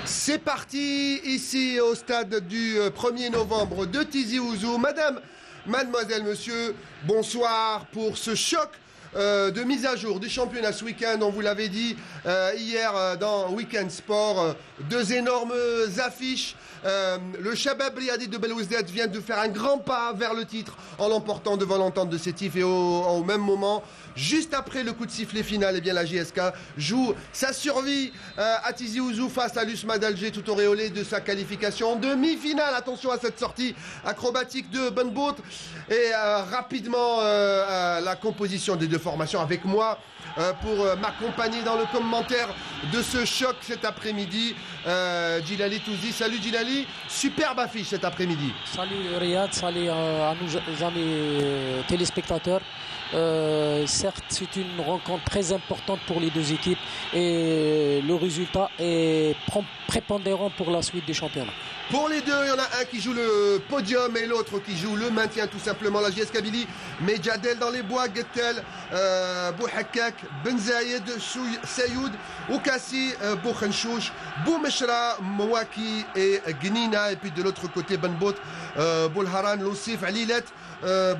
C'est parti ici au stade du 1er novembre de Tizi Ouzou. Mademoiselle, monsieur, bonsoir pour ce choc de mise à jour du championnat ce week-end. On vous l'avait dit hier dans Weekend Sport, deux énormes affiches. Le Chabab Riadi de Belouizdad vient de faire un grand pas vers le titre en l'emportant devant l'Entente de Sétif et au même moment, juste après le coup de sifflet final, eh bien la JSK joue sa survie à Tizi Ouzou face à l'USMA d'Alger, tout auréolé de sa qualification en demi-finale. Attention à cette sortie acrobatique de Benbout et rapidement la composition des deux formations avec moi pour m'accompagner dans le commentaire de ce choc cet après-midi. Djilali Touzi, salut Djilali, superbe affiche cet après-midi. Salut Riyad, salut à nos amis téléspectateurs. Certes, c'est une rencontre très importante pour les deux équipes et le résultat est prépondérant pour la suite du championnat. Pour les deux, il y en a un qui joue le podium et l'autre qui joue le maintien tout simplement. La JS Kabylie, Medjadel dans les bois, Gettel, Bouhakak, Ben Zayed, Sayoud, Oukassi, Bouchenchouch, Boumeshra, Mouaki et Gnina. Et puis de l'autre côté, Benbout, Boulharan, Loussif, Alilet,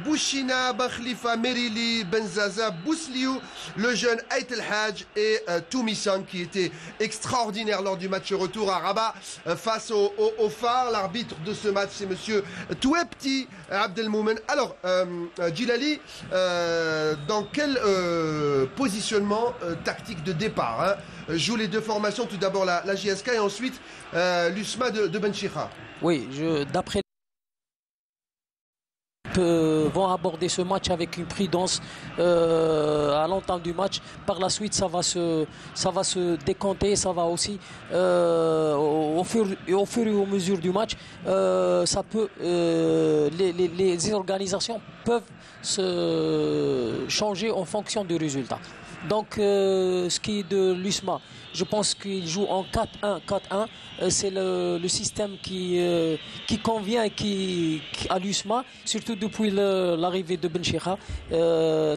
Bouchina, Bakhlifa, Merili, Benzaza, Bousliou, le jeune Ait El Hadj et Toumissan qui était extraordinaire lors du match retour à Rabat face au phare. L'arbitre de ce match, c'est monsieur Touepti Abdelmoumen. Alors, Djilali, dans quel positionnement tactique de départ jouent les deux formations? Tout d'abord la JSK et ensuite l'USMA de Benchikha. Oui, d'après vont aborder ce match avec une prudence à l'entame du match. Par la suite, ça va se décanter, ça va aussi au fur et à mesure du match, ça peut les organisations peuvent se changer en fonction du résultat. Donc, ce qui est de l'USMA, je pense qu'il joue en 4-1, 4-1. C'est le système qui convient à l'USMA, surtout depuis l'arrivée de Benchikha.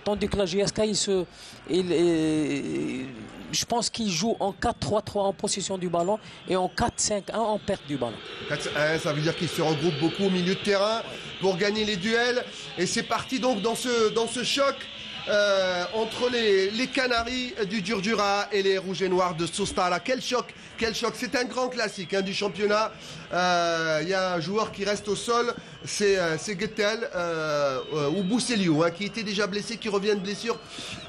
Tandis que la JSK, je pense qu'il joue en 4-3-3 en possession du ballon et en 4-5-1 en perte du ballon. 4-1, ça veut dire qu'il se regroupe beaucoup au milieu de terrain pour gagner les duels. Et c'est parti donc dans ce choc. Entre les Canaries du Djurdjura et les Rouges et Noirs de Sostara. Quel choc, c'est un grand classique du championnat. Il y a un joueur qui reste au sol, c'est Gettel ou Bousseliou qui était déjà blessé, qui revient de blessure.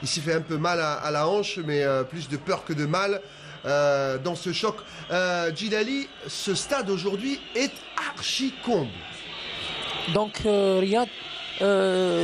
Il s'est fait un peu mal à la hanche, mais plus de peur que de mal dans ce choc. Djilali, ce stade aujourd'hui est archi comble. Donc Riyad,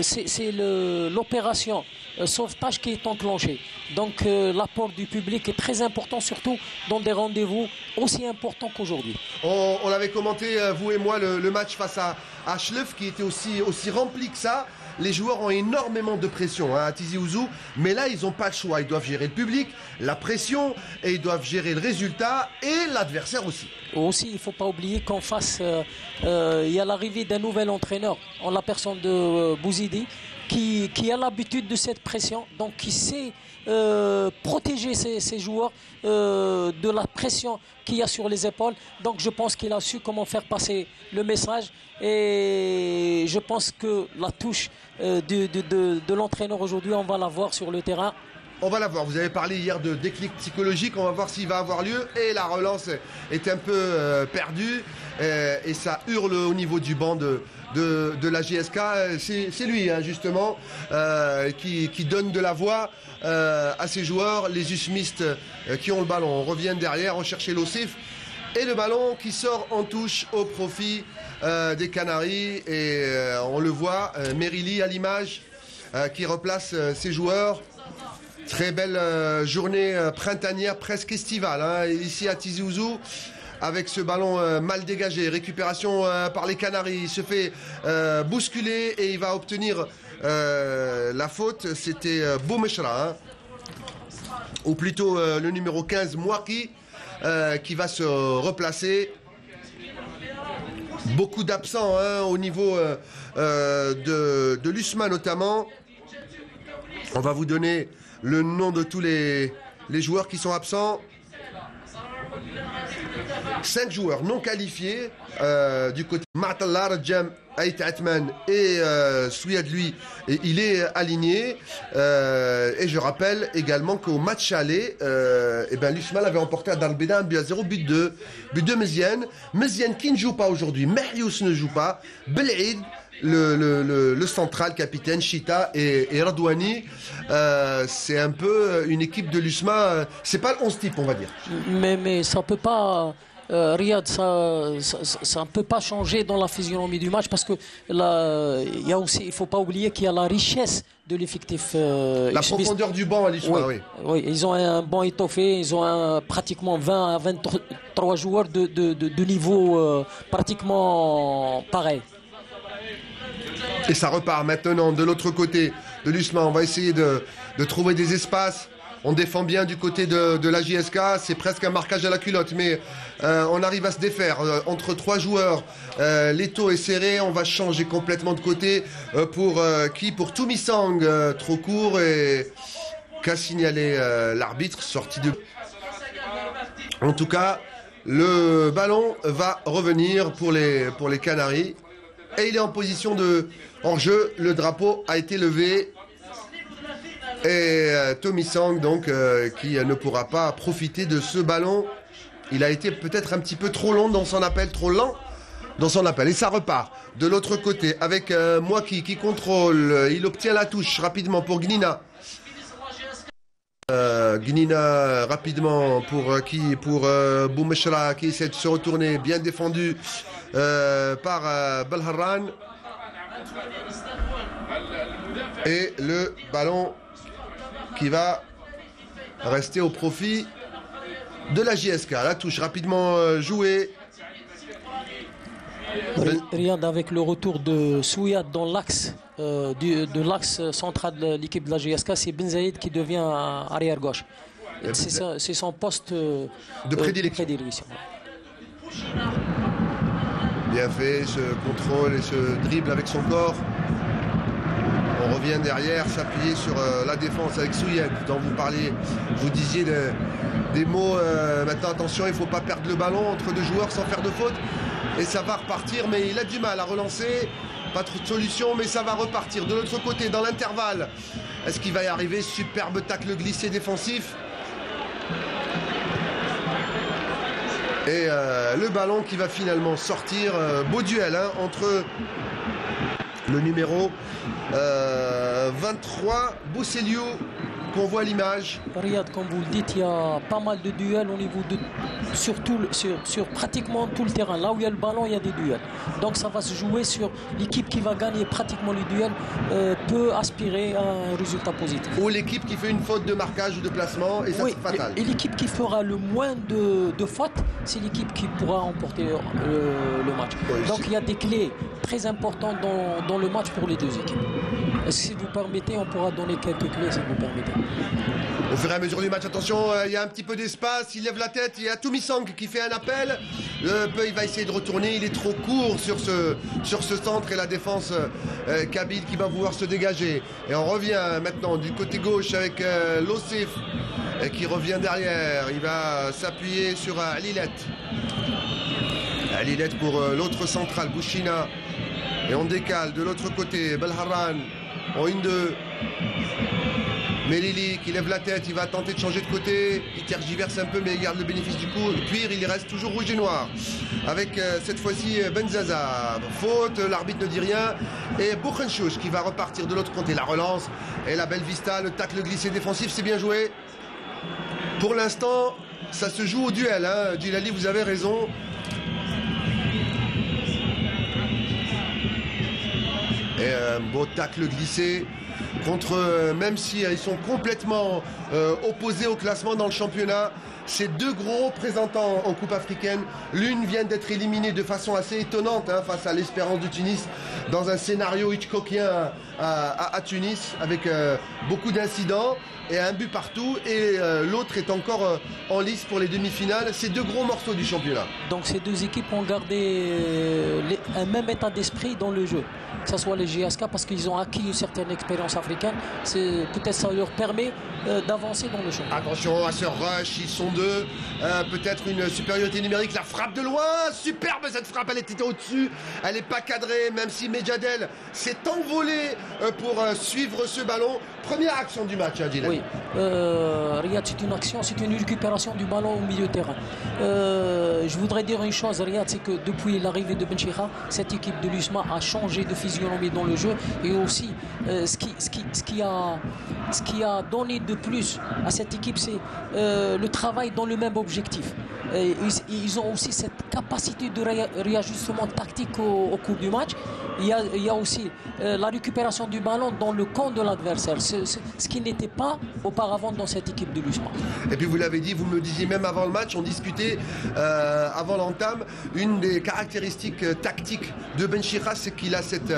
c'est l'opération sauvetage qui est enclenchée. Donc l'apport du public est très important, surtout dans des rendez-vous aussi importants qu'aujourd'hui. On l'avait commenté, vous et moi, le match face à Chlef, qui était aussi rempli que ça. Les joueurs ont énormément de pression à Tizi Ouzou, mais là, ils n'ont pas le choix. Ils doivent gérer le public, la pression, et ils doivent gérer le résultat et l'adversaire aussi. Aussi, il ne faut pas oublier qu'en face, il y a l'arrivée d'un nouvel entraîneur, en la personne de Bouzidi, qui a l'habitude de cette pression, donc qui sait protéger ses joueurs de la pression qu'il y a sur les épaules. Donc je pense qu'il a su comment faire passer le message et je pense que la touche de l'entraîneur aujourd'hui, on va la voir sur le terrain. On va la voir. Vous avez parlé hier de déclic psychologique. On va voir s'il va avoir lieu. Et la relance est un peu perdue. Et ça hurle au niveau du banc de la JSK. C'est lui, justement, qui donne de la voix à ses joueurs. Les usmistes qui ont le ballon reviennent derrière, ont cherché l'Ossif. Et le ballon qui sort en touche au profit des Canaries. Et on le voit, Merili à l'image, qui replace ses joueurs. Très belle journée printanière, presque estivale, ici à Tizi Ouzou, avec ce ballon mal dégagé. Récupération par les Canaries. Il se fait bousculer et il va obtenir la faute. C'était Boumeshra, ou plutôt le numéro 15, Mouaki, qui va se replacer. Beaucoup d'absents au niveau de l'USMA notamment. On va vous donner le nom de tous les joueurs qui sont absents. 5 joueurs non qualifiés du côté Ma'tallah, Rajam, Aït Atman et Souiad, lui, et il est aligné. Et je rappelle également qu'au match aller, l'Usmal avait emporté à Darbeda 1-0, but de Meziane. Meziane qui ne joue pas aujourd'hui, Mehious ne joue pas, Bel'id, le central capitaine, Chita et Radouani, c'est un peu une équipe de l'USMA, c'est pas le 11 type, on va dire. Mais ça peut pas... Riyad, ça ne peut pas changer dans la physionomie du match parce que là, il y a aussi, il faut pas oublier qu'il y a la richesse de l'effectif. La profondeur du banc à l'USMA, oui. Oui, ils ont un banc étoffé, ils ont pratiquement 20 à 23 joueurs de niveau pratiquement pareil. Et ça repart maintenant de l'autre côté de l'USMA. On va essayer de trouver des espaces. On défend bien du côté de la JSK. C'est presque un marquage à la culotte. Mais on arrive à se défaire. Entre 3 joueurs, l'étau est serré. On va changer complètement de côté. Pour Toumisang, trop court. Et qu'a signalé l'arbitre, sorti de... En tout cas, le ballon va revenir pour les Canaries. Et il est en position de hors-jeu. Le drapeau a été levé. Et Toumisang, donc, qui ne pourra pas profiter de ce ballon. Il a été peut-être un petit peu trop long dans son appel, trop lent dans son appel. Et ça repart de l'autre côté avec Mouaki qui contrôle. Il obtient la touche rapidement pour Gnina. Gnina rapidement pour Boumeshra qui essaie de se retourner. Bien défendu par Belharran. Et le ballon qui va rester au profit de la JSK. La touche rapidement jouée. Riyad, avec le retour de Souiad dans l'axe de l'axe central de l'équipe de la JSK, c'est Ben Zaïd qui devient arrière gauche. C'est son poste de prédilection. Bien fait ce contrôle et ce dribble avec son corps. On revient derrière, s'appuyer sur la défense avec Souiad, dont vous parliez, vous disiez des mots. Maintenant, attention, il ne faut pas perdre le ballon entre 2 joueurs sans faire de faute. Et ça va repartir, mais il a du mal à relancer. Pas trop de solution, mais ça va repartir. De l'autre côté, dans l'intervalle, est-ce qu'il va y arriver? Superbe tacle glissé défensif. Et le ballon qui va finalement sortir. Beau duel entre le numéro 23, Bousseliou, qu'on voit à l'image. Riyad, comme vous le dites, il y a pas mal de duels au niveau de sur pratiquement tout le terrain. Là où il y a le ballon, il y a des duels. Donc ça va se jouer sur l'équipe qui va gagner pratiquement les duels peut aspirer à un résultat positif. Ou l'équipe qui fait une faute de marquage ou de placement, et ça c'est fatal. Et l'équipe qui fera le moins de fautes, c'est l'équipe qui pourra emporter le match. Oui, donc il y a des clés très importantes dans le match pour les 2 équipes. Si vous permettez, on pourra donner quelques clés si vous permettez. Au fur et à mesure du match, attention, il y a un petit peu d'espace, il lève la tête, il y a Toumisang qui fait un appel. Il va essayer de retourner, il est trop court sur ce centre et la défense Kabil qui va vouloir se dégager. Et on revient maintenant du côté gauche avec Lossif qui revient derrière. Il va s'appuyer sur Alilet. Alilet pour l'autre central, Bouchina. Et on décale de l'autre côté, Belharran en 1-2. Melili qui lève la tête, il va tenter de changer de côté, il tergiverse un peu mais il garde le bénéfice du coup. Puis il reste toujours rouge et noir. Avec cette fois-ci Benzaza. Faute, l'arbitre ne dit rien. Et Boukhenchouch qui va repartir de l'autre côté. La relance et la belle vista, le tacle glissé défensif, c'est bien joué. Pour l'instant, ça se joue au duel. Djilali, vous avez raison. Et un beau tacle glissé contre, même si ils sont complètement opposés au classement dans le championnat, ces 2 gros représentants en Coupe africaine. L'une vient d'être éliminée de façon assez étonnante face à l'Espérance de Tunis dans un scénario hitchcockien à Tunis avec beaucoup d'incidents et un but partout, et l'autre est encore en lice pour les demi-finales. C'est 2 gros morceaux du championnat. Donc ces 2 équipes ont gardé un même état d'esprit dans le jeu, que ce soit les JSK parce qu'ils ont acquis une certaine expérience africaine. africaine, peut-être ça leur permet d'avancer dans le champ. Attention à ce rush, ils sont deux. Peut-être une supériorité numérique. La frappe de loin, superbe cette frappe, elle était au-dessus. Elle n'est pas cadrée, même si Medjadel s'est envolé pour suivre ce ballon. Première action du match, Dylan. Oui, Riyad, c'est une action, c'est une récupération du ballon au milieu de terrain. Je voudrais dire une chose, Riyad, c'est que depuis l'arrivée de Benchira, cette équipe de l'USMA a changé de physionomie dans le jeu et aussi ce qui a donné de plus à cette équipe, c'est le travail dans le même objectif. Et ils ont aussi cette capacité de réajustement tactique au cours du match. Il y a aussi la récupération du ballon dans le camp de l'adversaire, ce qui n'était pas auparavant dans cette équipe de l'USMA. Et puis vous l'avez dit, vous me le disiez même avant le match, on discutait avant l'entame, une des caractéristiques tactiques de Benchira, c'est qu'il a cette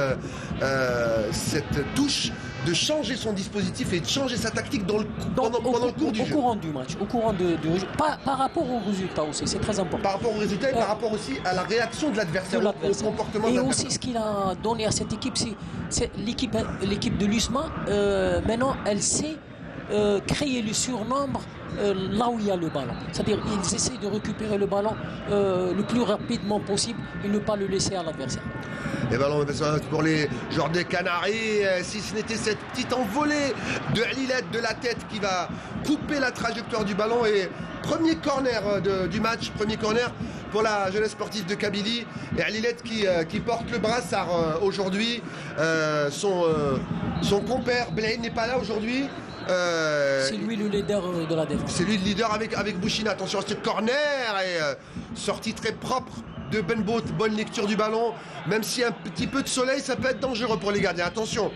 touche de changer son dispositif et de changer sa tactique pendant le cours du jeu. Au courant du match, au courant du jeu. Par rapport au résultat aussi, c'est très important. Par rapport au résultat et par rapport aussi à la réaction de l'adversaire, au comportement de l'adversaire. Et aussi ce qu'il a donné à cette équipe, c'est l'équipe de l'USMA, maintenant elle sait créer le surnombre là où il y a le ballon. C'est-à-dire ils essaient de récupérer le ballon le plus rapidement possible et ne pas le laisser à l'adversaire. Et ballon pour les joueurs des Canaries, si ce n'était cette petite envolée de Lilette de la tête qui va couper la trajectoire du ballon. Et premier corner du match, premier corner pour la jeunesse sportive de Kabylie. Et Lilette qui porte le brassard aujourd'hui. Son compère Blaine n'est pas là aujourd'hui. C'est lui le leader de la défense. C'est lui le leader avec Bouchina. Attention à ce corner et sortie très propre de Benbout, bonne lecture du ballon. Même si un petit peu de soleil, ça peut être dangereux pour les gardiens. Attention,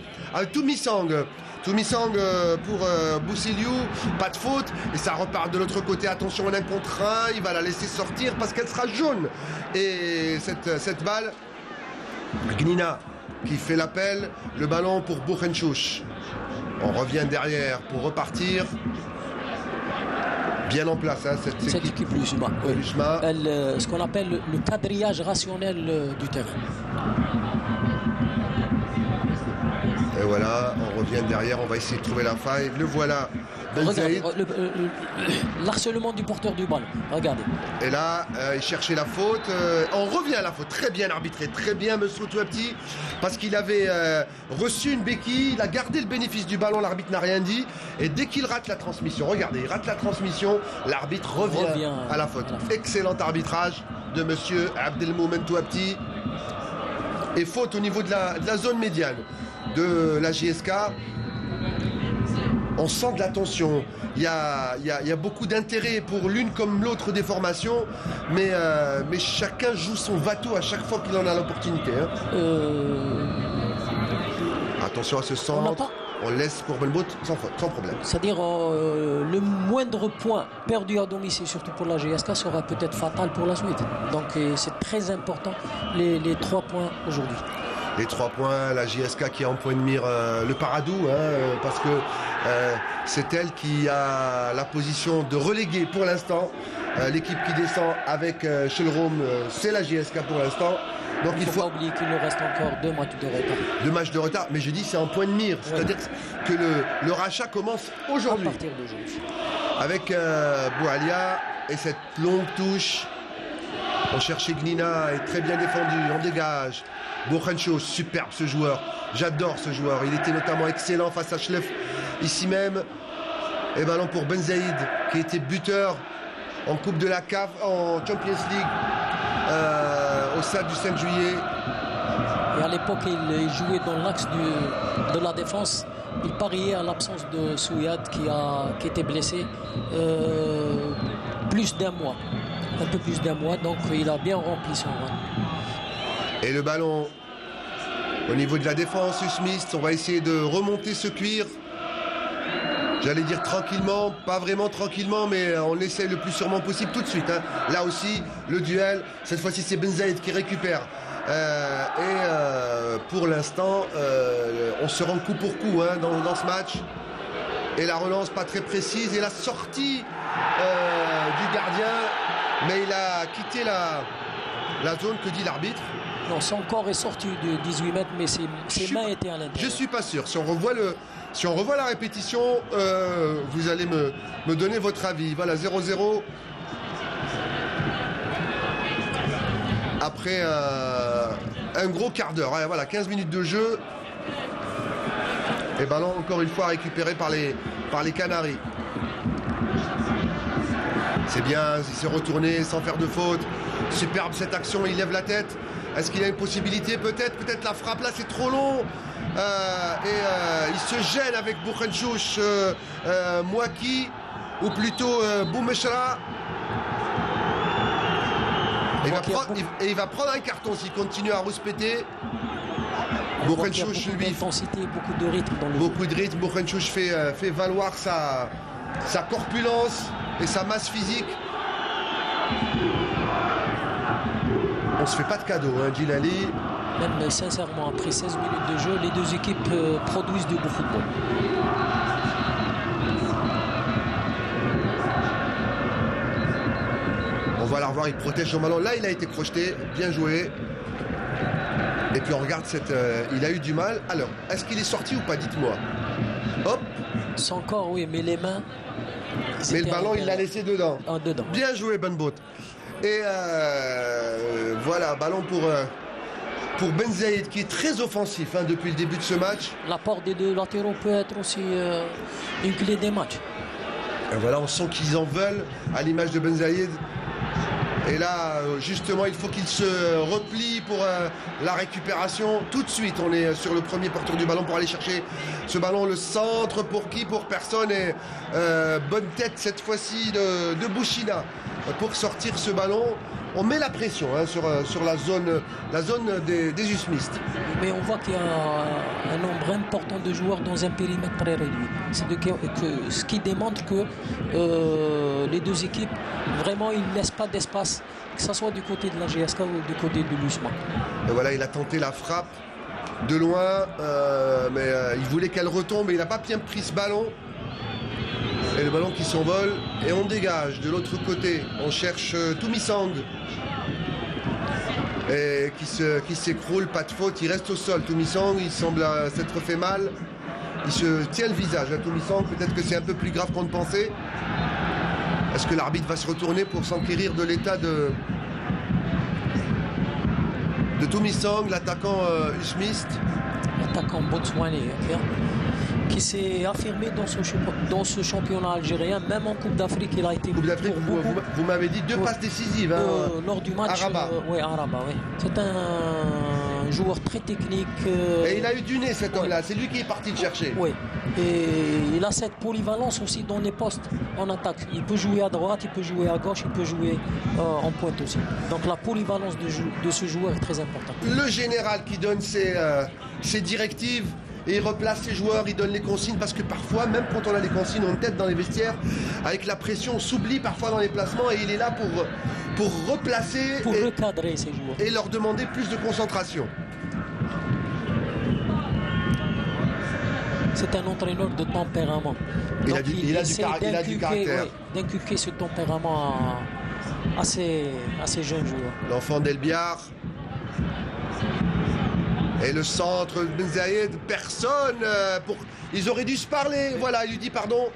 Toumisang pour Boussiliou, pas de faute. Et ça repart de l'autre côté. Attention, on a un contre un. Il va la laisser sortir parce qu'elle sera jaune. Et cette balle, Gnina qui fait l'appel. Le ballon pour Bouchenchouch. On revient derrière pour repartir. Bien en place, hein, cette équipe l'USMA. Ce qu'on appelle le quadrillage rationnel du terrain. Et voilà, on revient derrière, on va essayer de trouver la faille. Le voilà. Regardez, l'harcèlement du porteur du ballon. Regardez. Et là, il cherchait la faute. On revient à la faute. Très bien arbitré. Très bien, Monsieur Touapti. Parce qu'il avait reçu une béquille. Il a gardé le bénéfice du ballon. L'arbitre n'a rien dit. Et dès qu'il rate la transmission, regardez, il rate la transmission. L'arbitre revient à la faute. Excellent arbitrage de Monsieur Abdelmoumen Touapti. Et faute au niveau de la zone médiane de la JSK. On sent de la tension. Il y a beaucoup d'intérêt pour l'une comme l'autre des formations, mais chacun joue son bateau à chaque fois qu'il en a l'opportunité. Hein. Attention à ce centre. On laisse pour Benbout sans problème. C'est-à-dire le moindre point perdu à domicile, surtout pour la GSK, sera peut-être fatal pour la suite. Donc c'est très important les 3 points aujourd'hui. Les 3 points, la JSK qui a en point de mire le Paradou, parce que c'est elle qui a la position de reléguer pour l'instant. L'équipe qui descend avec Chelrom, c'est la JSK pour l'instant. Donc il ne faut pas oublier qu'il nous reste encore 2 matchs de retard. 2 matchs de retard, mais je dis c'est en point de mire. Ouais. C'est-à-dire que le rachat commence aujourd'hui. À partir d'aujourd'hui. Avec Boualia et cette longue touche. On cherchait Gnina, est très bien défendu, on dégage. Bouchenchouch, superbe ce joueur. J'adore ce joueur. Il était notamment excellent face à Schleff ici même. Et ballon pour Benzaïd qui était buteur en Coupe de la CAF, en Champions League au stade du 5 juillet. Et à l'époque, il jouait dans l'axe de la défense. Il pariait à l'absence de Souyad qui était blessé plus d'un mois. Un peu plus d'un mois, donc il a bien rempli son rôle. Et le ballon au niveau de la défense, Smith, on va essayer de remonter ce cuir. J'allais dire tranquillement, pas vraiment tranquillement, mais on essaie le plus sûrement possible tout de suite. Hein. Là aussi, le duel, cette fois-ci c'est Benzaïd qui récupère. Pour l'instant, on se rend coup pour coup dans ce match. Et la relance pas très précise. Et la sortie du gardien, mais il a quitté la zone, que dit l'arbitre? Non, son corps est sorti de 18 mètres, mais ses mains étaient à l'intérieur. Je suis pas sûr. Si on revoit la répétition, vous allez me donner votre avis. Voilà, 0-0. Après un gros quart d'heure. Hein, voilà, 15 minutes de jeu. Et ballon encore une fois récupéré par les Canaries. C'est bien, il s'est retourné sans faire de faute. Superbe cette action, il lève la tête. Est-ce qu'il y a une possibilité? Peut-être la frappe là, c'est trop long. Il se gêne avec Bouchenchouch, Mouaki, ou plutôt Boumeshra. Il va prendre un carton s'il continue à rouspéter. Bouchenchouch, lui. Intensité, beaucoup de rythme dans le jeu. Beaucoup de rythme. Bouchenchouch fait valoir sa corpulence et sa masse physique. On se fait pas de cadeau, hein, Djilali. Même sincèrement, après 16 minutes de jeu, les deux équipes produisent du beau football. On va la revoir, il protège son ballon. Là, il a été crocheté, bien joué. Et puis on regarde il a eu du mal. Alors, est-ce qu'il est sorti ou pas? Dites-moi. Hop. Son corps, oui, mais les mains. Mais le ballon, il l'a laissé dedans. Dedans. Bien joué, Benbout. Et voilà, ballon pour Ben Zaïd, qui est très offensif depuis le début de ce match. L'apport des deux latéraux peut être aussi une clé des matchs. Et voilà, on sent qu'ils en veulent, à l'image de Ben Zaïd. Et là, justement, il faut qu'il se replie pour la récupération. Tout de suite, on est sur le premier porteur du ballon pour aller chercher ce ballon. Le centre, pour qui? Pour personne. Et bonne tête cette fois-ci de Bouchina pour sortir ce ballon. On met la pression sur la zone des usmistes. Mais on voit qu'il y a un nombre important de joueurs dans un périmètre très réduit. C'est ce qui démontre que les deux équipes, vraiment, ils ne laissent pas d'espace, que ce soit du côté de la GSK ou du côté de l'USMA. Et voilà, il a tenté la frappe de loin, mais il voulait qu'elle retombe et il n'a pas bien pris ce ballon. Et le ballon qui s'envole et on dégage de l'autre côté. On cherche Toumisang et qui s'écroule, pas de faute, il reste au sol. Toumisang, il semble s'être fait mal. Il se tient le visage à Toumisang, peut-être que c'est un peu plus grave qu'on ne pensait. Est-ce que l'arbitre va se retourner pour s'enquérir de l'état de Toumisang, l'attaquant usmiste? L'attaquant botswanais, qui s'est affirmé dans ce championnat algérien, même en Coupe d'Afrique, il a été... Coupe d'Afrique, vous m'avez dit 2 passes décisives. Lors du match. À Rabat. Oui, à Rabat, oui. C'est un joueur très technique. Et il a eu du nez, cet homme-là. C'est lui qui est parti le chercher. Oui. Et il a cette polyvalence aussi dans les postes en attaque. Il peut jouer à droite, il peut jouer à gauche, il peut jouer en pointe aussi. Donc la polyvalence de ce joueur est très importante. Le général qui donne ses directives. Et il replace ses joueurs, il donne les consignes, parce que parfois, même quand on a les consignes en tête dans les vestiaires, avec la pression, on s'oublie parfois dans les placements et il est là pour replacer, pour recadrer ces joueurs et leur demander plus de concentration. C'est un entraîneur de tempérament. Il a du caractère. D'inculquer ce tempérament à ces jeunes joueurs. L'enfant d'Elbiar. Et le centre, Ben Zaïd, personne. Ils auraient dû se parler. Voilà, il lui dit pardon.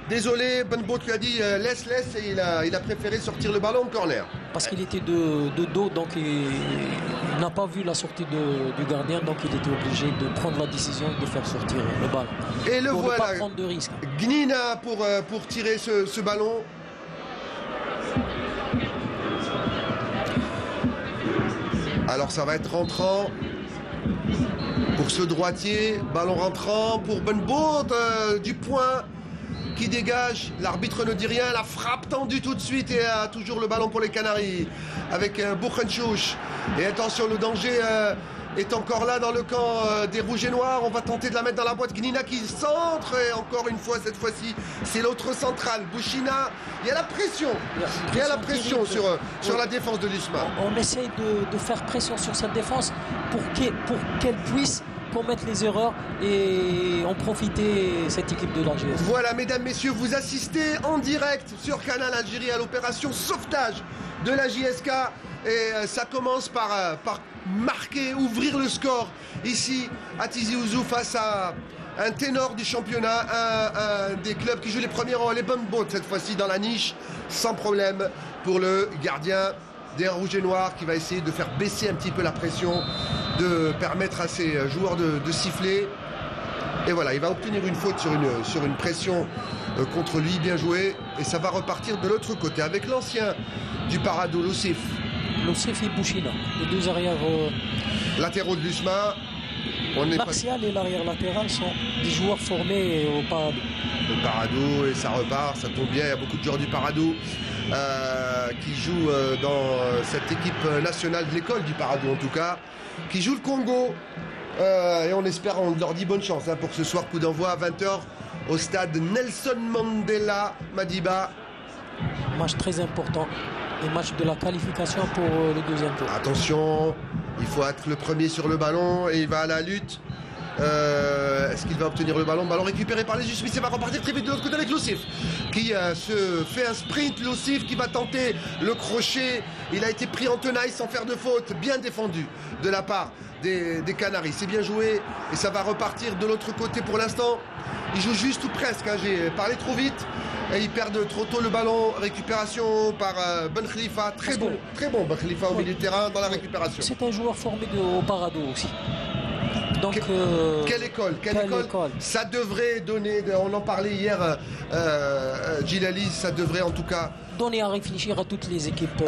Désolé, Benbout lui a dit laisse. Et il a préféré sortir le ballon en corner. Parce qu'il était de dos, donc il n'a pas vu la sortie du gardien. Donc il était obligé de prendre la décision de faire sortir le ballon. Et le pour voilà. Ne pas prendre de risque. Gnina pour tirer ce ballon. Alors ça va être rentrant. Pour ce droitier, ballon rentrant pour Benbout, du point qui dégage. L'arbitre ne dit rien, la frappe tendue tout de suite et toujours le ballon pour les Canaries avec Bouchenchouch. Et attention, le danger est encore là dans le camp des Rouges et Noirs. On va tenter de la mettre dans la boîte. Gnina qui centre et encore une fois, cette fois-ci, c'est l'autre central. Bouchina, il y a la pression. Il y a la pression sur la défense de l'USMA. On essaye de faire pression sur cette défense pour qu'elle puisse commettre les erreurs et en profiter cette équipe de l'Algérie. Voilà, mesdames, messieurs, vous assistez en direct sur Canal Algérie à l'opération sauvetage de la JSK. Et ça commence par marquer, ouvrir le score ici à Tizi Ouzou face à un ténor du championnat, un des clubs qui joue les premiers rangs, les bonnes bottes cette fois-ci dans la niche, sans problème pour le gardien des Rouges et Noirs qui va essayer de faire baisser un petit peu la pression, de permettre à ses joueurs de siffler. Et voilà, il va obtenir une faute sur une pression contre lui, bien joué. Et ça va repartir de l'autre côté avec l'ancien du Paradou, Loussif. Loussif et Bouchina, les deux arrières latéraux de l'USMA. Martial et l'arrière latéral sont des joueurs formés au Paradou. Le Paradou, et ça repart, ça tombe bien. Il y a beaucoup de joueurs du Paradou qui jouent dans cette équipe nationale de l'école du Paradou en tout cas, qui joue le Congo. Et on espère, on leur dit bonne chance pour ce soir, coup d'envoi à 20h au stade Nelson Mandela Madiba. Match très important et match de la qualification pour le deuxième tour. Attention, il faut être le premier sur le ballon et il va à la lutte. Est-ce qu'il va obtenir le ballon? Ballon récupéré par les Smith, il va repartir très vite de l'autre côté avec Loussif qui se fait un sprint. Loussif qui va tenter le crochet. Il a été pris en tenaille sans faire de faute. Bien défendu de la part des Canaries. C'est bien joué et ça va repartir de l'autre côté pour l'instant. Il joue juste ou presque. J'ai parlé trop vite. Et ils perdent trop tôt le ballon. Récupération par Ben Khalifa. Très bon Ben Khalifa au milieu de terrain dans la récupération. C'est un joueur formé au Paradou aussi. Donc, quelle école ça devrait donner, on en parlait hier, Djilali, ça devrait en tout cas donner à réfléchir à toutes les équipes,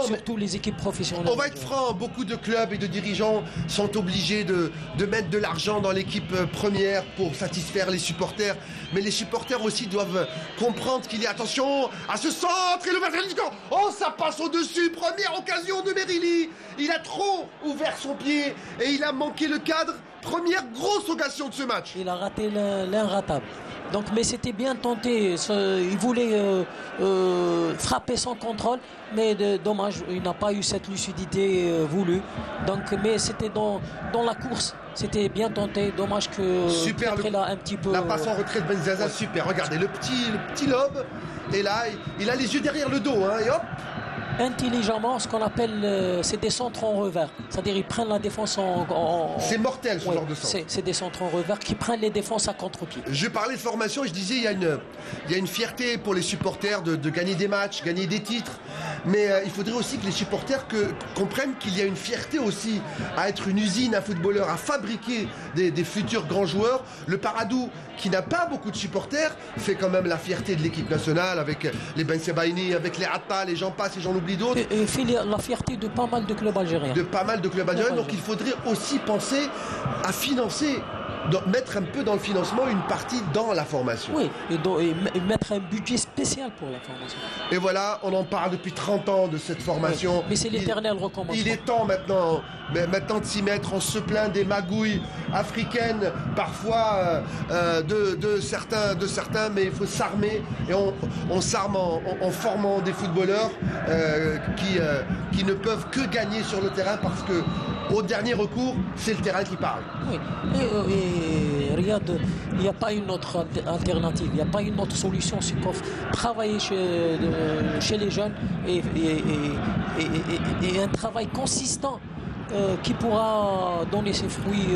surtout les équipes professionnelles. On va être franc, beaucoup de clubs et de dirigeants sont obligés de mettre de l'argent dans l'équipe première pour satisfaire les supporters. Mais les supporters aussi doivent comprendre qu'il y a attention à ce centre et l'ouverture du score. Oh, ça passe au-dessus, première occasion de Merili. Il a trop ouvert son pied et il a manqué le cadre. Première grosse occasion de ce match. Il a raté l'inratable. Donc, mais c'était bien tenté. Il voulait frapper sans contrôle, mais dommage, il n'a pas eu cette lucidité voulue. Donc, mais c'était dans la course. C'était bien tenté. Dommage que super, là un petit peu. La passe en retrait de Benzaza, super. Regardez le petit lobe. Et là, il a les yeux derrière le dos. Et hop. Intelligemment, ce qu'on appelle c'est des centres en revers. C'est-à-dire ils prennent la défense en c'est mortel ce genre de centre. C'est des centres en revers qui prennent les défenses à contre-pied. Je parlais de formation et je disais il y a une fierté pour les supporters de gagner des matchs, gagner des titres. Mais il faudrait aussi que les supporters comprennent qu'il y a une fierté aussi à être une usine à footballeurs, à fabriquer des futurs grands joueurs. Le Paradou, qui n'a pas beaucoup de supporters, fait quand même la fierté de l'équipe nationale avec les Ben Sebaini, avec les Atta, les gens passent et j'en oublie d'autres. Et fait la fierté de pas mal de clubs algériens. Donc il faudrait aussi penser à financer, mettre un peu dans le financement une partie dans la formation. Oui, et mettre un budget spécial pour la formation. Et voilà, on en parle depuis 30 ans de cette formation. Oui, mais c'est l'éternel recommencement. Il est temps maintenant de s'y mettre. On se plaint des magouilles africaines, parfois de certains, mais il faut s'armer. Et on s'arme en formant des footballeurs qui ne peuvent que gagner sur le terrain parce que au dernier recours, c'est le terrain qui parle. Oui, et Riyad, il n'y a pas une autre alternative, il n'y a pas une autre solution. C'est qu'on travailler chez les jeunes et un travail consistant qui pourra donner ses fruits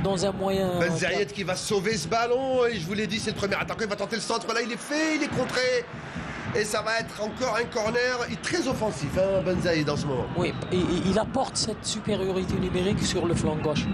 dans un moyen. Ben Zayed qui va sauver ce ballon, et je vous l'ai dit, c'est le premier attaquant, il va tenter le centre, là il est fait, il est contré. Et ça va être encore un corner. Il est très offensif, Ben Zayed en ce moment. Oui, et il apporte cette supériorité numérique sur le flanc gauche.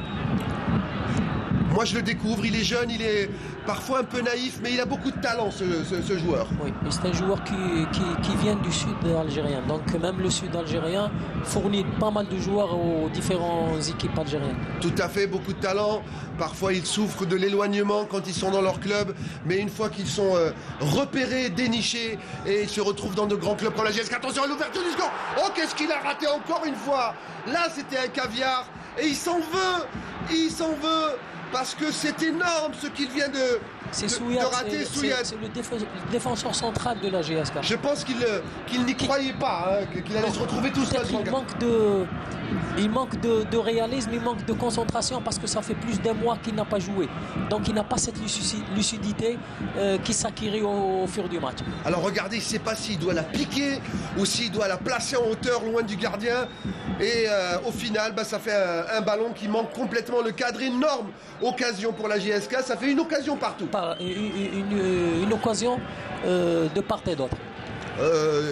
Moi je le découvre, il est jeune, il est parfois un peu naïf, mais il a beaucoup de talent ce joueur. Oui, et c'est un joueur qui vient du sud algérien. Donc même le sud algérien fournit pas mal de joueurs aux différentes équipes algériennes. Tout à fait, beaucoup de talent. Parfois ils souffrent de l'éloignement quand ils sont dans leur club, mais une fois qu'ils sont repérés, dénichés, et ils se retrouvent dans de grands clubs comme la GSK, attention à l'ouverture du score. Oh, qu'est-ce qu'il a raté encore une fois. Là c'était un caviar, et il s'en veut. Parce que c'est énorme ce qu'il vient de rater. C'est le défenseur central de la GSK. Je pense qu'il n'y croyait pas, qu'il allait se retrouver tout seul. Il manque Il manque de réalisme, il manque de concentration parce que ça fait plus d'un mois qu'il n'a pas joué. Donc il n'a pas cette lucidité qui s'acquérit au fur du match. Alors regardez, il ne sait pas s'il doit la piquer ou s'il doit la placer en hauteur loin du gardien. Et au final, ça fait un ballon qui manque complètement le cadre. Énorme occasion pour la JSK. Ça fait une occasion partout. Une occasion de part et d'autre.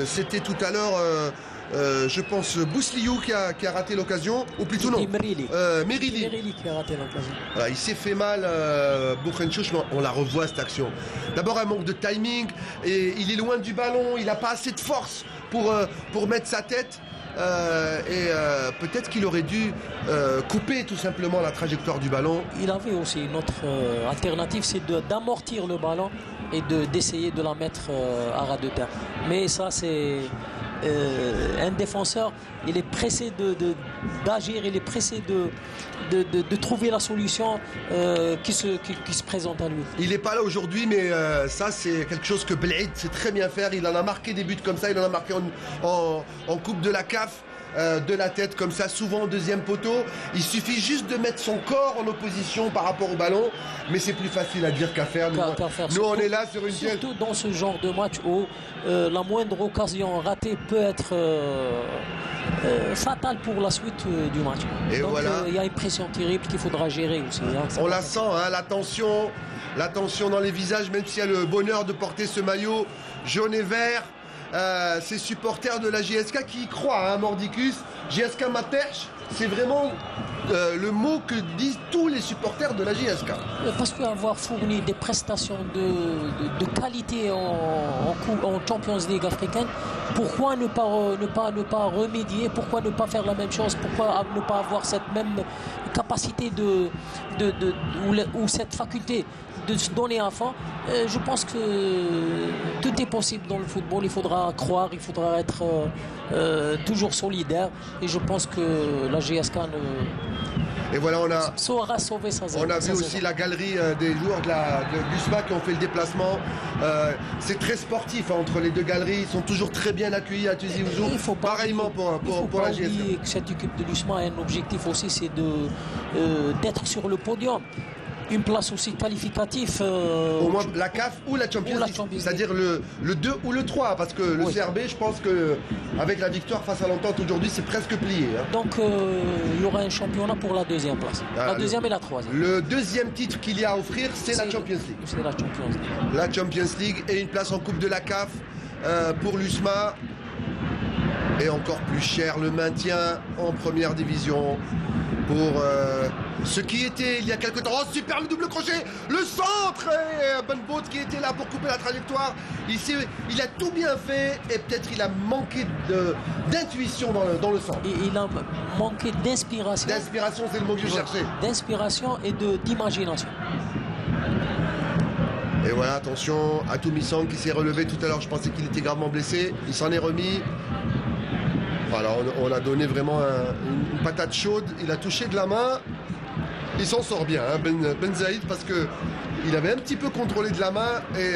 C'était tout à l'heure... je pense Bousliou qui a raté l'occasion, ou plutôt non, Merili qui a raté l'occasion. Voilà, il s'est fait mal, Bouchenchouch, mais on la revoit cette action. D'abord un manque de timing, et il est loin du ballon, il n'a pas assez de force pour mettre sa tête. Peut-être qu'il aurait dû couper tout simplement la trajectoire du ballon. Il avait aussi une autre alternative, c'est d'amortir le ballon et d'essayer de la mettre à ras de terre. Mais ça, c'est... un défenseur, il est pressé d'agir, il est pressé de trouver la solution qui se présente à lui. Il n'est pas là aujourd'hui, mais ça c'est quelque chose que Bled sait très bien faire. Il en a marqué des buts comme ça, il en a marqué en Coupe de la CAF. De la tête comme ça, souvent au deuxième poteau. Il suffit juste de mettre son corps en opposition par rapport au ballon, mais c'est plus facile à dire qu'à faire. Nous on est là sur une pièce. Surtout dans ce genre de match où la moindre occasion ratée peut être fatale pour la suite du match. Et donc voilà. Il y a une pression terrible qu'il faudra gérer aussi. On la sent, la tension dans les visages, même s'il y a le bonheur de porter ce maillot jaune et vert. Ces supporters de la JSK qui y croient, Mordicus. JSK Materch, c'est vraiment le mot que disent tous les supporters de la JSK. Parce qu'avoir fourni des prestations de qualité en Champions League africaine, pourquoi ne pas remédier, pourquoi ne pas faire la même chose, pourquoi ne pas avoir cette même capacité ou cette faculté de se donner à fond. Je pense que tout est possible dans le football. Il faudra croire, il faudra être toujours solidaire. Et je pense que la GSK et voilà, saura sauver sa On a vu aussi la galerie des joueurs de l'USMA qui ont fait le déplacement. C'est très sportif entre les deux galeries. Ils sont toujours très bien accueillis à Tizi Ouzou. Pareillement pour la GSK. Cette équipe de l'USMA a un objectif aussi, c'est d'être sur le podium. Une place aussi qualificative. Au moins la CAF ou la Champions League. C'est-à-dire le 2 ou le 3. Parce que le CRB, je pense qu'avec la victoire face à l'Entente aujourd'hui, c'est presque plié. Donc il y aura un championnat pour la deuxième place. La deuxième et la troisième. Le deuxième titre qu'il y a à offrir, c'est la Champions League. C'est la Champions League. La Champions League et une place en Coupe de la CAF pour l'USMA. Et encore plus cher, le maintien en première division pour ce qui était il y a quelques temps. Oh, super, le double crochet, le centre, et Benbout qui était là pour couper la trajectoire. Il a tout bien fait et peut-être il a manqué d'intuition dans le centre. Et il a manqué d'inspiration. D'inspiration, c'est le mot que je cherchais. D'inspiration et d'imagination. Et voilà, attention, Atoumissang qui s'est relevé tout à l'heure. Je pensais qu'il était gravement blessé. Il s'en est remis. Voilà, on a donné vraiment une patate chaude. Il a touché de la main. Il s'en sort bien, Ben Zaïd, parce qu'il avait un petit peu contrôlé de la main. Et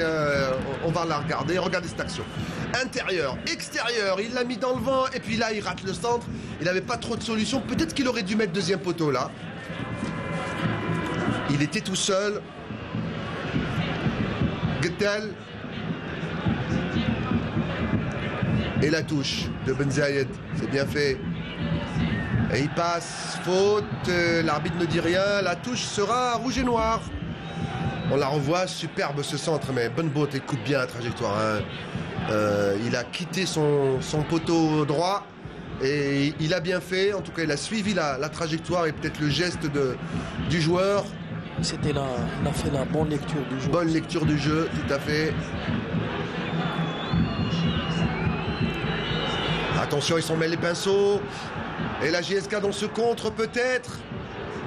on va la regarder. Regardez cette action. Intérieur, extérieur, il l'a mis dans le vent. Et puis là, il rate le centre. Il n'avait pas trop de solutions. Peut-être qu'il aurait dû mettre deuxième poteau là. Il était tout seul. Guettel. Et la touche de Ben Zayed, c'est bien fait. Et il passe, faute, l'arbitre ne dit rien, la touche sera rouge et noir. On la revoit, superbe ce centre, mais Benbout écoute bien la trajectoire. Il a quitté son poteau droit et il a bien fait, en tout cas il a suivi la trajectoire et peut-être le geste du joueur. Il a fait la bonne lecture du jeu. Bonne lecture du jeu, tout à fait. Attention, ils s'en mêlent les pinceaux. Et la JSK dans ce contre peut-être.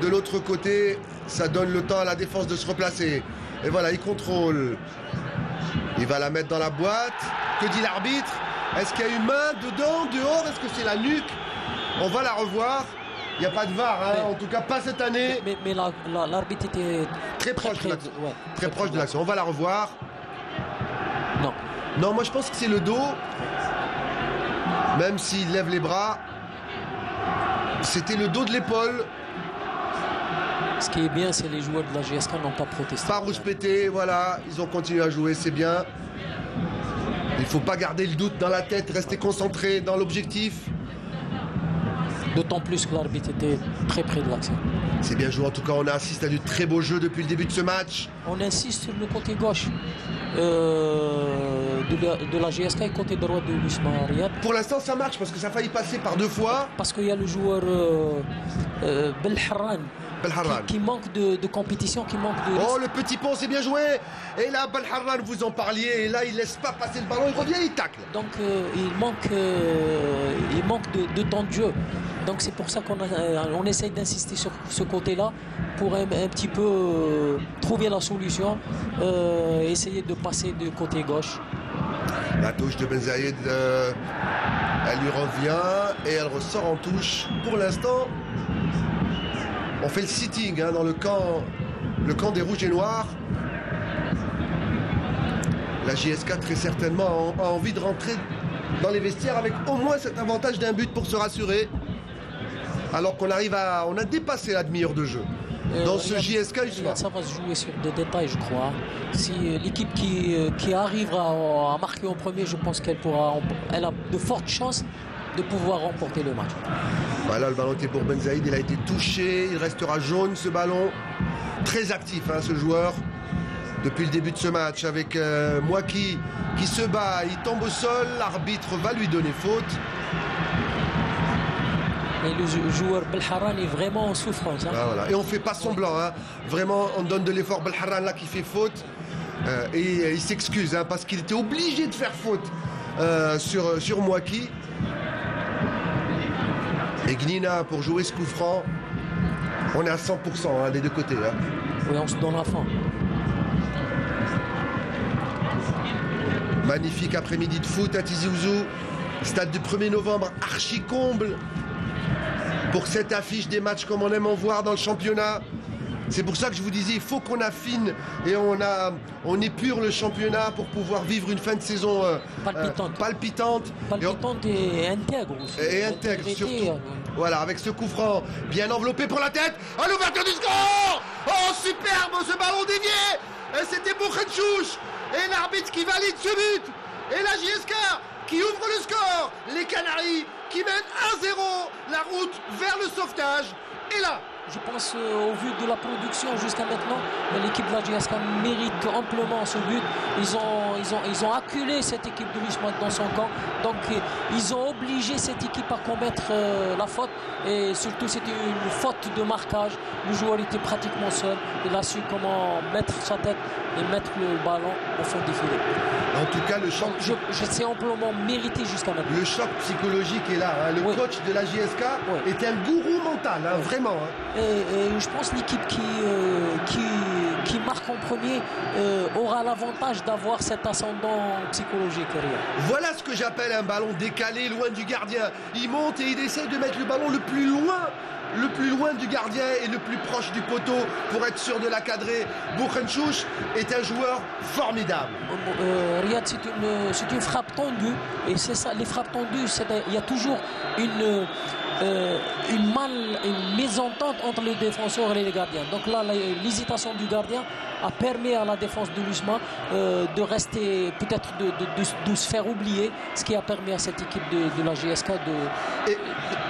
De l'autre côté, ça donne le temps à la défense de se replacer. Et voilà, il contrôle. Il va la mettre dans la boîte. Que dit l'arbitre? Est-ce qu'il y a une main dedans, dehors? Est-ce que c'est la nuque? On va la revoir. Il n'y a pas de VAR, en tout cas pas cette année. Mais l'arbitre était très proche de l'action. Très proche de l'action. On va la revoir. Non. Non, moi je pense que c'est le dos. Même s'il lève les bras. C'était le dos de l'épaule. Ce qui est bien, c'est les joueurs de la GSK n'ont pas protesté. Pas rouge pété, voilà. Ils ont continué à jouer, c'est bien. Il ne faut pas garder le doute dans la tête, rester concentré dans l'objectif. D'autant plus que l'arbitre était très près de l'action. C'est bien joué, en tout cas on assiste à du très beau jeu depuis le début de ce match. On insiste sur le côté gauche de la GSK et côté droit de l'Usma Riyad. Pour l'instant ça marche parce que ça a failli passer par 2 fois. Parce qu'il y a le joueur Belharran qui manque de compétition, qui manque de... Oh, le petit pont, c'est bien joué. Et là, Belharran, vous en parliez. Et là, il laisse pas passer le ballon. Il revient, il tacle. Donc, il manque de temps de jeu. Donc, c'est pour ça qu'on essaye d'insister sur ce côté-là pour un petit peu trouver la solution. Essayer de passer du côté gauche. La touche de Ben Zayed, elle lui revient et elle ressort en touche. Pour l'instant... On fait le sitting dans le camp des Rouges et Noirs. La JSK très certainement a envie de rentrer dans les vestiaires avec au moins cet avantage d'un but pour se rassurer. Alors qu'on on a dépassé la demi-heure de jeu. Dans ce JSK, ça va se jouer sur des détails, je crois. Si l'équipe qui arrivera à marquer en premier, je pense qu'elle a de fortes chances de pouvoir remporter le match. Voilà, le ballon était pour Ben Zayed, il a été touché, il restera jaune ce ballon. Très actif ce joueur depuis le début de ce match avec Mouaki qui se bat, il tombe au sol, l'arbitre va lui donner faute. Et le joueur Belharran est vraiment en souffrance. Voilà. Et on ne fait pas semblant, vraiment on donne de l'effort. Belharran là qui fait faute et il s'excuse parce qu'il était obligé de faire faute sur Mouaki. Et Gnina pour jouer ce coup franc. On est à 100% des deux côtés. Oui, on se donne la fin. Magnifique après-midi de foot à Tizi Ouzou. Stade du 1er novembre, archi comble. Pour cette affiche des matchs comme on aime en voir dans le championnat. C'est pour ça que je vous disais, il faut qu'on affine et on épure le championnat pour pouvoir vivre une fin de saison palpitante et intègre aussi. Et intègre surtout. Voilà, avec ce coup franc bien enveloppé pour la tête. À l'ouverture du score. Oh, superbe ce ballon dévié. C'était Boukhenchouch. Et l'arbitre qui valide ce but. Et la JSK qui ouvre le score. Les Canaries qui mènent 1-0 la route vers le sauvetage. Et là, je pense au vu de la production jusqu'à maintenant, l'équipe de la GSK mérite amplement ce but. Ils ont acculé cette équipe de l'USMA dans son camp. Donc ils ont obligé cette équipe à commettre la faute. Et surtout c'était une faute de marquage. Le joueur était pratiquement seul. Il a su comment mettre sa tête et mettre le ballon au fond des filets. En tout cas, le choc... C'est amplement mérité jusqu'à maintenant. Le choc psychologique est là. Le coach de la JSK est un gourou mental, vraiment. Et je pense que l'équipe qui marque en premier aura l'avantage d'avoir cet ascendant psychologique. Voilà ce que j'appelle un ballon décalé, loin du gardien. Il monte et il essaie de mettre le ballon le plus loin du gardien et le plus proche du poteau pour être sûr de la cadrer. Boukhenchouch est un joueur formidable. Riyad, c'est une frappe tendue et c'est ça, les frappes tendues, il y a toujours une mésentente entre les défenseurs et les gardiens. Donc là, l'hésitation du gardien a permis à la défense de l'USMA de rester, peut-être de se faire oublier, ce qui a permis à cette équipe de la GSK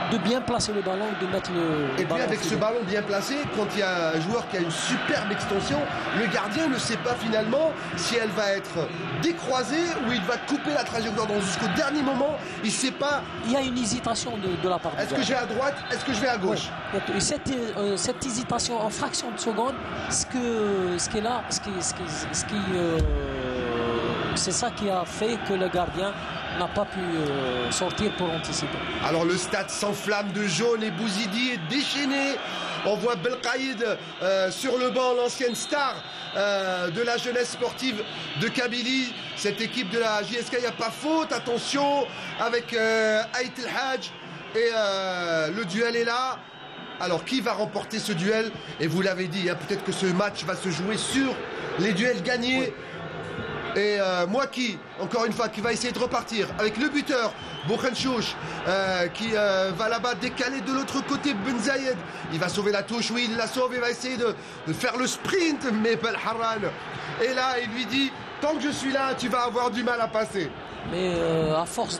de bien placer le ballon et de mettre le et puis avec ce ballon bien placé, quand il y a un joueur qui a une superbe extension, le gardien ne sait pas finalement si elle va être décroisée ou il va couper la trajectoire jusqu'au dernier moment. Il ne sait pas. Il y a une hésitation de la part du gardien. Est-ce que je vais à droite? Est-ce que je vais à gauche? Oui. Cette hésitation en fraction de seconde, c'est ça qui a fait que le gardien n'a pas pu sortir pour anticiper. Alors le stade s'enflamme de jaune et Bouzidi est déchaîné. On voit Belkaïd sur le banc, l'ancienne star de la jeunesse sportive de Kabylie. Cette équipe de la JSK, il n'y a pas faute. Attention avec Ait El Hadj. Et le duel est là. Alors qui va remporter ce duel? Et vous l'avez dit, peut-être que ce match va se jouer sur les duels gagnés. Et Mouaki, encore une fois, qui va essayer de repartir avec le buteur, Bouchenchouch, qui va là-bas décaler de l'autre côté, Ben Zayed. Il va sauver la touche, oui, il la sauve, il va essayer de faire le sprint, mais Belharran. Et là, il lui dit, tant que je suis là, tu vas avoir du mal à passer. Mais à force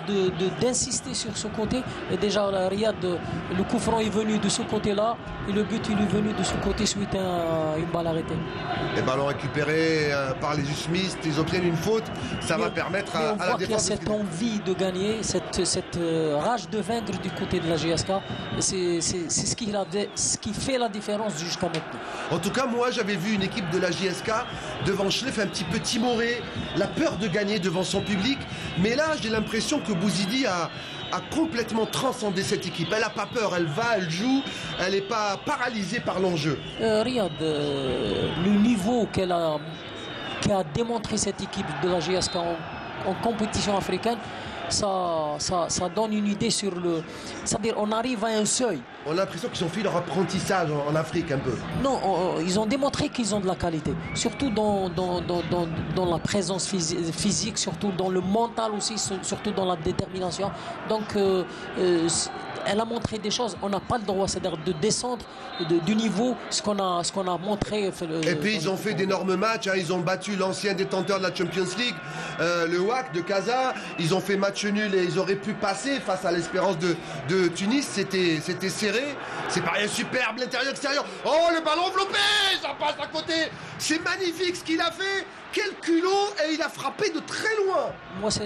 d'insister sur ce côté, et déjà Riyad, le coup franc est venu de ce côté-là, et le but il est venu de ce côté suite à une balle arrêtée. Les ballons récupérés par les Smith, ils obtiennent une faute, ça va permettre à la défense. Il y a cette envie de gagner, cette rage de vaincre du côté de la GSK, c'est ce qui fait la différence jusqu'à maintenant. En tout cas, moi j'avais vu une équipe de la JSK devant Schleff un petit peu timorée, la peur de gagner devant son public. Mais là, j'ai l'impression que Bouzidi a complètement transcendé cette équipe. Elle n'a pas peur, elle va, elle joue, elle n'est pas paralysée par l'enjeu. Riyad, le niveau qu'a démontré cette équipe de la GSK en compétition africaine, ça donne une idée sur le... C'est-à-dire on arrive à un seuil. On a l'impression qu'ils ont fait leur apprentissage en Afrique un peu. Non, ils ont démontré qu'ils ont de la qualité. Surtout dans la présence physique, surtout dans le mental aussi, surtout dans la détermination. Donc elle a montré des choses. On n'a pas le droit, c'est-à-dire de descendre du niveau, ce qu'on a montré. Et puis ils ont fait d'énormes matchs. Hein. Ils ont battu l'ancien détenteur de la Champions League, le WAC de Casa. Ils ont fait match nul et ils auraient pu passer face à l'Espérance de Tunis. C'était serré. C'est pas rien, superbe, l'intérieur, extérieur. Oh, le ballon enveloppé, ça passe à côté. C'est magnifique ce qu'il a fait. Quel culot, et il a frappé de très loin. Moi, c'est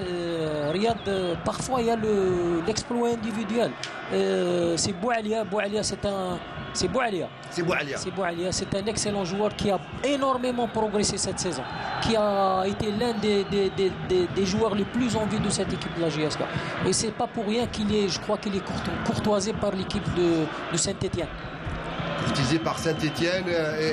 Riyad, parfois il y a l'exploit individuel. C'est Boualia. C'est Boualia, c'est un excellent joueur qui a énormément progressé cette saison, qui a été l'un des joueurs les plus en vue de cette équipe de la GSK. Et c'est pas pour rien je crois qu'il est courtoisé par l'équipe de Saint-Étienne. Courtisé par Saint-Étienne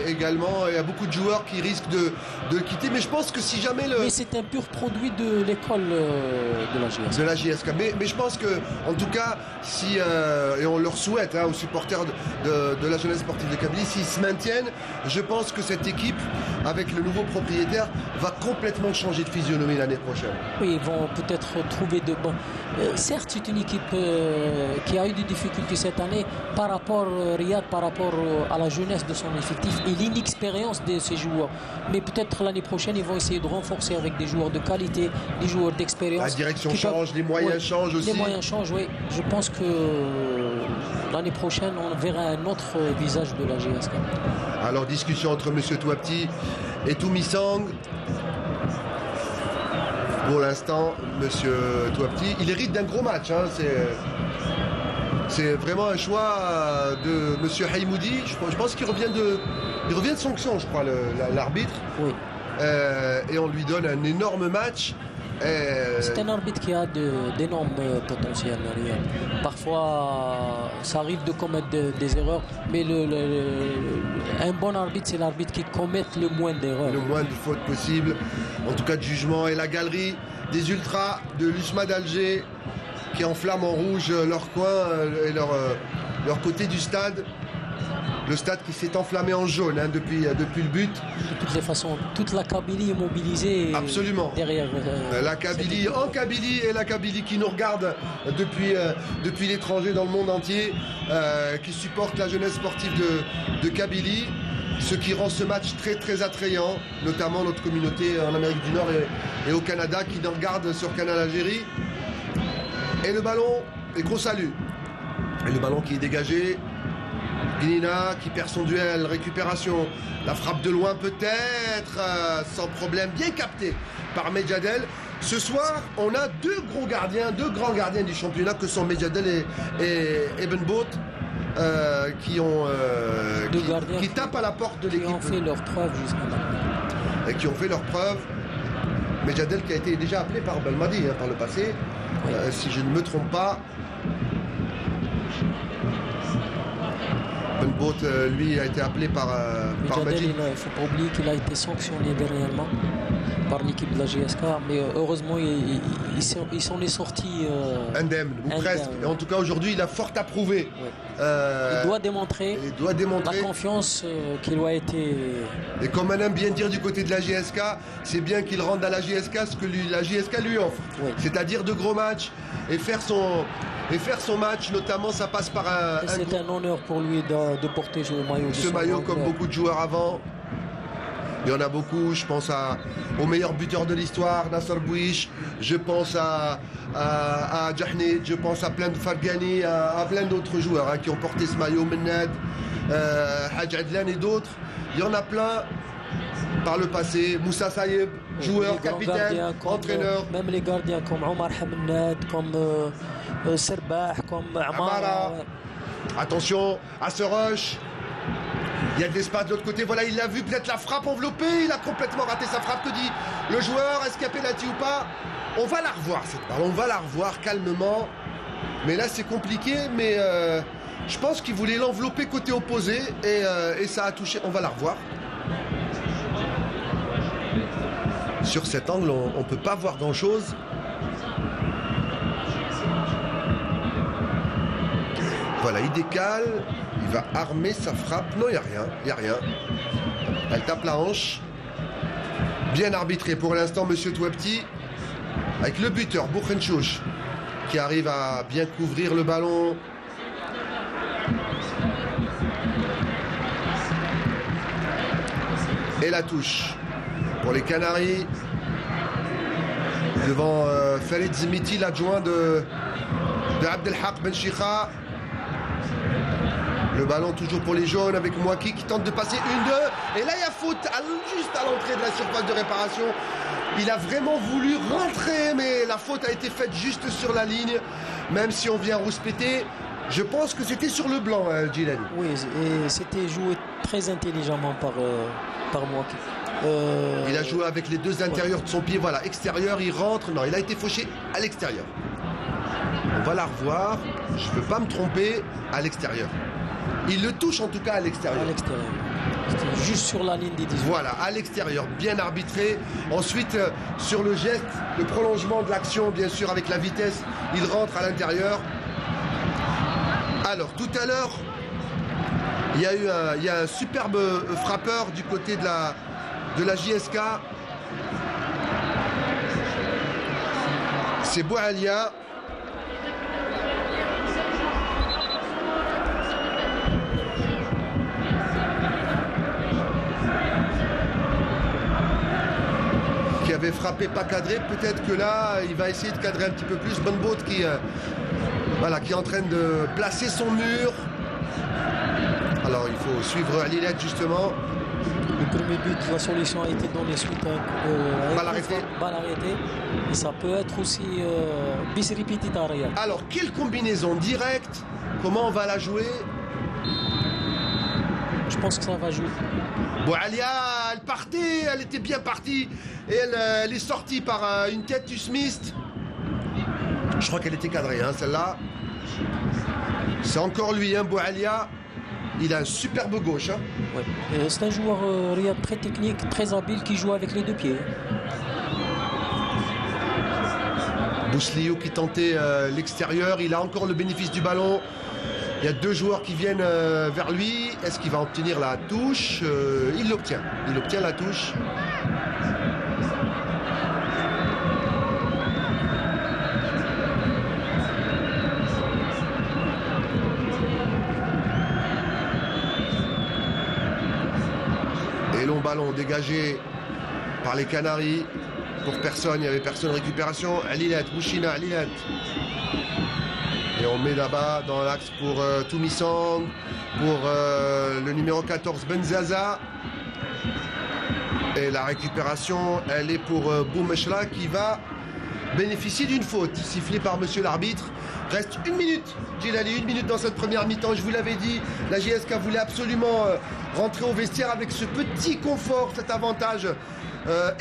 également. Il y a beaucoup de joueurs qui risquent de le quitter, mais je pense que si jamais Mais c'est un pur produit de l'école de la GSK. De la GSK. Mais je pense que, en tout cas, si et on leur souhaite aux supporters de la jeunesse sportive de Kabylie, s'ils se maintiennent, je pense que cette équipe, avec le nouveau propriétaire, va complètement changer de physionomie l'année prochaine. Oui, ils vont peut-être trouver de bons. Certes, c'est une équipe qui a eu des difficultés cette année par rapport Riyad, par rapport à la jeunesse de son effectif et l'inexpérience de ses joueurs. Mais peut-être l'année prochaine, ils vont essayer de renforcer avec des joueurs de qualité, des joueurs d'expérience. La direction change, les moyens changent aussi. Les moyens changent, oui. Je pense que l'année prochaine, on verra un autre visage de la GSK. Alors, discussion entre M. Touapti et Toumisang. Pour l'instant, M. Touapti, il hérite d'un gros match. Hein. C'est vraiment un choix de M. Haïmoudi. Je pense qu'il revient de sanction, je crois, l'arbitre. Oui. Et on lui donne un énorme match. C'est un arbitre qui a d'énormes potentiels. Parfois, ça arrive de commettre des erreurs, mais un bon arbitre, c'est l'arbitre qui commet le moins d'erreurs. Le moins de fautes possible, en tout cas de jugement. Et la galerie des ultras de l'USMA d'Alger qui enflamment en rouge leur coin et leur côté du stade. Le stade qui s'est enflammé en jaune depuis le but. De toutes les façons, toute la Kabylie est mobilisée. Absolument. Derrière. La Kabylie en Kabylie et la Kabylie qui nous regarde depuis l'étranger dans le monde entier, qui supporte la jeunesse sportive de Kabylie. Ce qui rend ce match très très attrayant, notamment notre communauté en Amérique du Nord et au Canada qui nous regarde sur Canal Algérie. Et le ballon, et gros salut. Et le ballon qui est dégagé. Guinina qui perd son duel, récupération, la frappe de loin peut-être, sans problème, bien capté par Medjadel. Ce soir, on a deux grands gardiens du championnat que sont Medjadel et Eben Boat, qui tapent à la porte de l'équipe. Qui ont fait leur preuve jusqu'à maintenant. Et qui ont fait leur preuve. Medjadel qui a été déjà appelé par Belmadi par le passé, oui. Si je ne me trompe pas. Ben Boat, lui, a été appelé par Medjadel. Il ne faut pas oublier qu'il a été sanctionné dernièrement. par l'équipe de la GSK, mais heureusement il s'en est sorti indemne, ou indemne, presque. Et en tout cas aujourd'hui il a fort à prouver. Il doit démontrer la confiance qui lui a été. Et comme on aime bien dire du côté de la GSK, c'est bien qu'il rende à la GSK ce que la GSK lui offre. C'est-à-dire de gros matchs et faire son match, notamment ça passe par un. C'est un honneur pour lui de porter ce maillot. Ce maillot comme beaucoup de joueurs avant. Il y en a beaucoup, je pense au meilleur buteur de l'histoire, Nasser Bouiche, je pense à Jahnid, je pense à plein de Fargani, à plein d'autres joueurs qui ont porté ce maillot, Mennad, Hadj Adlan et d'autres. Il y en a plein par le passé, Moussa Saïeb, joueur, capitaine, entraîneur. Même les gardiens comme Omar Hamnad, comme Serbah, comme Amara. Attention à ce rush. Il y a de l'espace de l'autre côté, voilà, il l'a vu, peut-être la frappe enveloppée, il a complètement raté sa frappe, que dit le joueur, est-ce qu'il y a pénalty ou pas? On va la revoir cette balle, on va la revoir calmement, mais là c'est compliqué, mais je pense qu'il voulait l'envelopper côté opposé, et ça a touché, on va la revoir. Sur cet angle, on ne peut pas voir grand-chose. Voilà, il décale. Il va armer sa frappe. Non, il n'y a rien. Elle tape la hanche. Bien arbitré pour l'instant, monsieur Touapti. Avec le buteur, Boukhenchouch, qui arrive à bien couvrir le ballon. Et la touche pour les Canaries. Devant Farid Zimiti, l'adjoint de Abdelhak Ben Chikha. Le ballon toujours pour les jaunes avec Mouaki qui tente de passer 1-2. Et là il y a faute juste à l'entrée de la surface de réparation. Il a vraiment voulu rentrer, mais la faute a été faite juste sur la ligne. Même si on vient rouspéter, je pense que c'était sur le blanc, Djilani. Oui, et c'était joué très intelligemment par Mouaki. Il a joué avec les deux intérieurs de son pied. Voilà, extérieur, il rentre. Non, il a été fauché à l'extérieur. On va la revoir. Je ne veux pas me tromper, à l'extérieur. Il le touche en tout cas à l'extérieur. À l'extérieur. C'était juste sur la ligne des 18. Voilà, à l'extérieur, bien arbitré. Ensuite, sur le geste, le prolongement de l'action, bien sûr, avec la vitesse, il rentre à l'intérieur. Alors, tout à l'heure, il y a un superbe frappeur du côté de la JSK. C'est Boualia. Qui avait frappé, pas cadré. Peut-être que là, il va essayer de cadrer un petit peu plus. Bonboat qui est en train de placer son mur. Alors, il faut suivre Alilet justement. Le premier but, la solution a été donnée suite à balle arrêtée. Et ça peut être aussi bis repetitaria. Alors, quelle combinaison directe? Comment on va la jouer? Je pense que ça va jouer. Boualia, elle partait, elle était bien partie. Et elle est sortie par une tête du Smith. Je crois qu'elle était cadrée, celle-là. C'est encore lui, Boualia. Il a un superbe gauche. Ouais. C'est un joueur très technique, très habile, qui joue avec les deux pieds. Bousliou qui tentait l'extérieur. Il a encore le bénéfice du ballon. Il y a deux joueurs qui viennent vers lui. Est-ce qu'il va obtenir la touche? Il l'obtient. Il obtient la touche. Et long ballon dégagé par les Canaries. Pour personne, il n'y avait personne. Récupération. Alilet, Mouchina, Alilet. Et on met là-bas dans l'axe pour Toumisang, pour le numéro 14 Benzaza. Et la récupération, elle est pour Boumeshla qui va bénéficier d'une faute sifflée par monsieur l'arbitre. Reste une minute, Djilali, une minute dans cette première mi-temps. Je vous l'avais dit, la GSK voulait absolument rentrer au vestiaire avec ce petit confort, cet avantage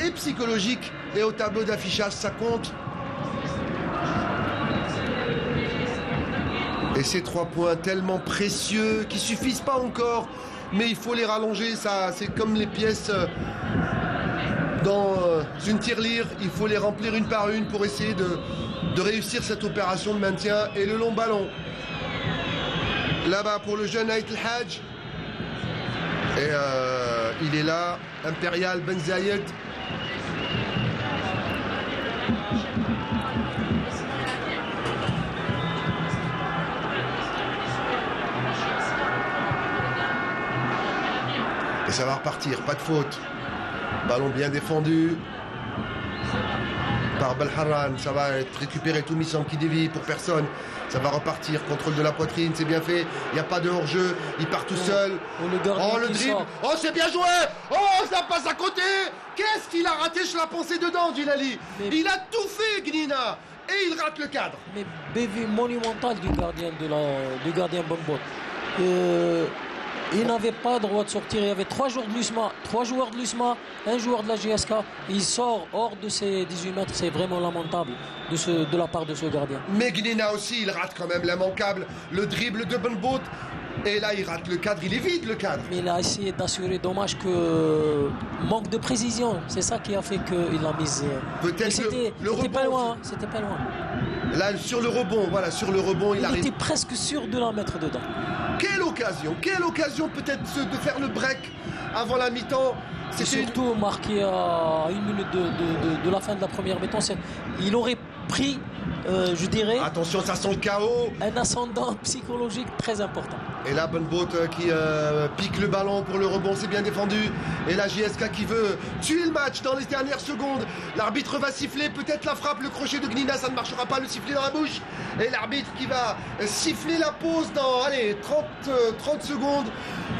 et psychologique. Et au tableau d'affichage, ça compte. Et ces 3 points tellement précieux qui suffisent pas encore, mais il faut les rallonger. Ça, c'est comme les pièces dans une tirelire. Il faut les remplir une par une pour essayer de réussir cette opération de maintien. Et le long ballon, là-bas pour le jeune Ait El Hadj. Et il est là, Impérial Ben Zayed. Et ça va repartir, pas de faute. Ballon bien défendu par Belharran. Ça va être récupéré, tout mis en qui dévie pour personne. Ça va repartir, contrôle de la poitrine, c'est bien fait. Il n'y a pas de hors-jeu, il part tout seul. Le dribble. Oh, c'est bien joué. Oh, ça passe à côté. Qu'est-ce qu'il a raté? Je l'ai pensé dedans, Djilali. Il a tout fait, Gnina. Et il rate le cadre. Mais bévue monumentale du gardien Bonbot. Il n'avait pas droit de sortir. Il y avait 3 joueurs de l'USMA, un joueur de la GSK. Il sort hors de ses 18 mètres. C'est vraiment lamentable de la part de ce gardien. Mais Gnina aussi, il rate quand même l'immanquable. Le dribble de Bonbot. Et là, il rate le cadre. Il est vide, le cadre. Mais il a essayé d'assurer. Dommage que manque de précision. C'est ça qui a fait qu'il a mis. Peut-être c'était pas loin. C'était pas loin. Là, sur le rebond, voilà, sur le rebond, il arrive. était presque sûr de la mettre dedans. Quelle occasion peut-être de faire le break avant la mi-temps. C'est surtout marqué à 1 minute de la fin de la première mi-temps. Il aurait pris, je dirais... Attention, ça sent le chaos. Un ascendant psychologique très important. Et là, Bonbot qui pique le ballon pour le rebond, c'est bien défendu. Et la JSK qui veut tuer le match dans les dernières secondes. L'arbitre va siffler, peut-être la frappe, le crochet de Gnina, ça ne marchera pas, le sifflet dans la bouche. Et l'arbitre qui va siffler la pause dans, 30 secondes.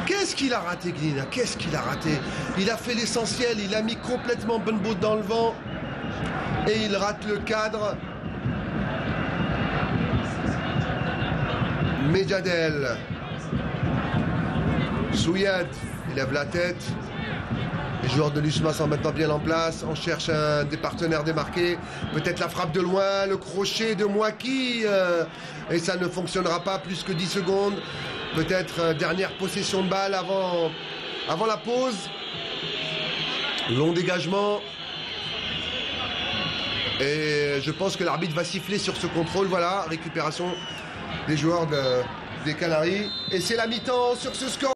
Qu'est-ce qu'il a raté, Gnina? Qu'est-ce qu'il a raté? Il a fait l'essentiel, il a mis complètement Bonbot dans le vent. Et il rate le cadre. Medjadel. Souyad, il lève la tête. Les joueurs de l'USMA sont maintenant bien en place. On cherche un des partenaires démarqués. Peut-être la frappe de loin, le crochet de Mouaki. Et ça ne fonctionnera pas plus que 10 secondes. Peut-être dernière possession de balle avant la pause. Long dégagement. Et je pense que l'arbitre va siffler sur ce contrôle. Voilà, récupération des joueurs des Canaries. Et c'est la mi-temps sur ce score.